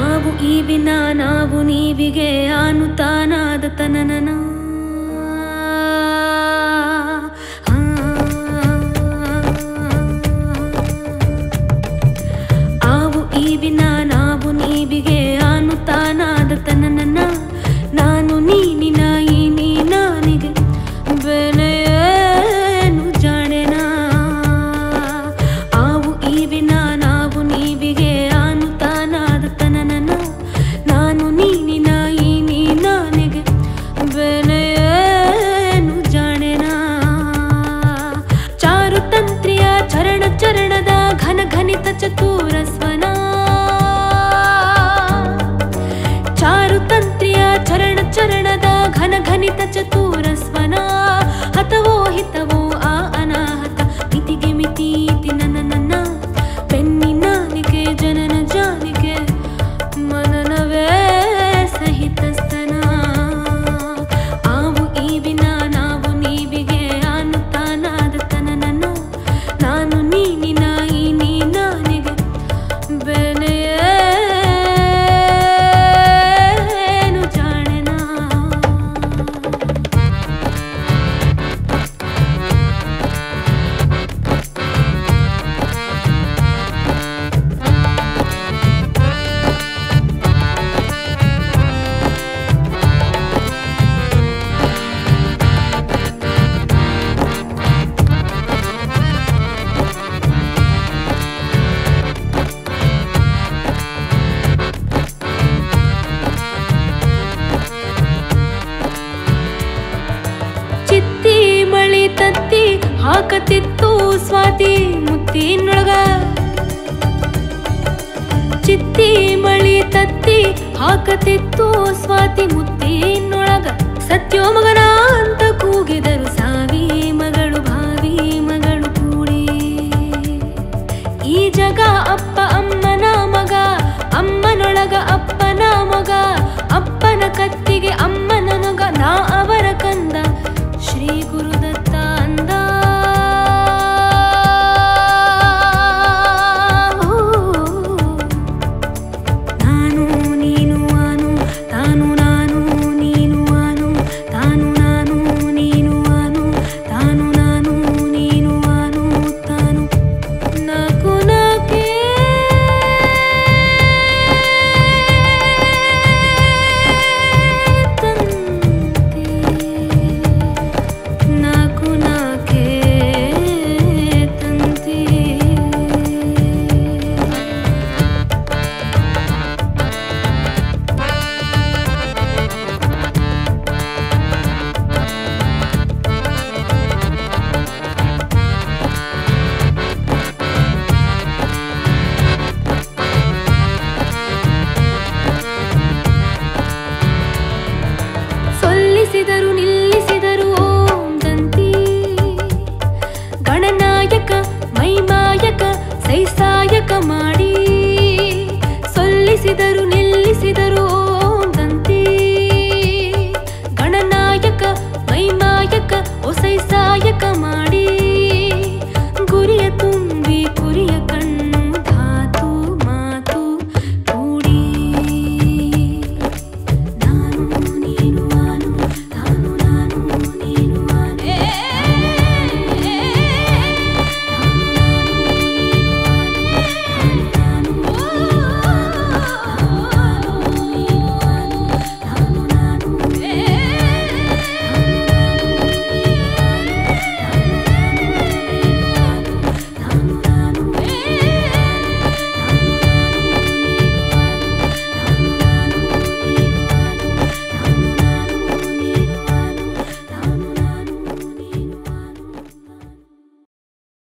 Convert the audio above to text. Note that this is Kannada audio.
ಆವು ಈವಿನ ನಾವು ನೀವಿಗೆ ಆನುತಾನಾದ ತನನನ ಆವು ಈವಿನ ನಾವು ನೀವಿಗೆ ಆನುತಾನಾದ ತನನನ ನಾನು ನೀನಿನ ಈ ನೀ ನಾನಿಗೆ ಬೆನೆಯೇನು ಜಾಣೆನಾ ಆವು ಈವಿನ ನಾವು ನೀವಿಗೆ ಆನುತಾನಾದ ತನನನ ನಾನು ನೀನಿನ ಈ ನೀ ನಾನಿಗೆ ಬೆನೆಯೇನು ಜಾಣೆನಾ ಚಾರುತಂತ್ರಿಯ ಚರಣ ಚರಣದ ಘನ ಘನಿತ ಚತುರಸ್ವನ ಚಾರುತಂತ್ರಿಯ ಚರಣ ಚರಣದ ಘನ ಘನಿತ ಚತುರಸ್ವನ ಹತವೋ ಹಿತವೋ ಆ ಅನಾಹತ ಮಿತಿಗೆ ಮಿತೀತಿ ನನ್ನ ನನ್ನ ಪೆನ್ನಿನಾನಿಗೆ ಜನನ ಜಾನಿಗೆ ಮನನವೇ ಸಹಿತಸ್ತನ ಆವು ಈವಿನ ನಾವು ನೀವಿಗೆ ಆನುತಾನಾದ ತನನನ ನಾನು ನೀನಿನ ಈ ನೀ ನಾನಿಗೆ ಬೆನೆಯೇನು ಜಾಣೆನಾ ಚಿತ್ತಿ ಮಳಿ ತತ್ತಿ ಹಾಕತಿತ್ತು ಸ್ವಾತಿ ಮುತ್ತಿನೊಳಗ ಚಿತ್ತಿ ಮಳಿ ತತ್ತಿ ಹಾಕತಿತ್ತು ಸ್ವಾತಿ ಮುತ್ತಿನೊಳಗ ಸತ್ಯೋ ಮಗನ ಅಂತ ಕೂಗಿದರು ಸಾವಿ ಮಗಳು ಭಾವಿ ಮಗಳು ಕೂಡಿ ಈ ಜಗ ಅಪ್ಪ ಅಮ್ಮನ ಮಗ ಅಮ್ಮನೊಳಗ ಅಪ್ಪನ ಮಗ ಅಪ್ಪನ ಕತ್ತಿಗೆ ಅಮ್ಮನ ಮಗ ನಾ ಅವರ ಕಂದ ಶ್ರೀ ಗುರುದತ್ತ ಅಂದ ನಾನು ನೀನು ಆನು ತಾನು ನಾನು ನೀನು ಆನು ತಾನು ನಾನು ನೀನು ಆನು ತಾನು ನಾನು ನೀನು ಆನು ತಾನು ನಾಕು ನಾಕೆ ನಾಕು ನಾಕೆ ತಂತಿ ಸೊಲ್ಲಿಸಿದರು ನಿಲ್ಲಿಸಿದರು ಓಂ ದಂತಿ ಗಣನಾಯಕ ಮೈಮಾಯಕ ಸೈಸಾಯಕ ಮಾಡಿ ಸೊಲ್ಲಿಸಿದರು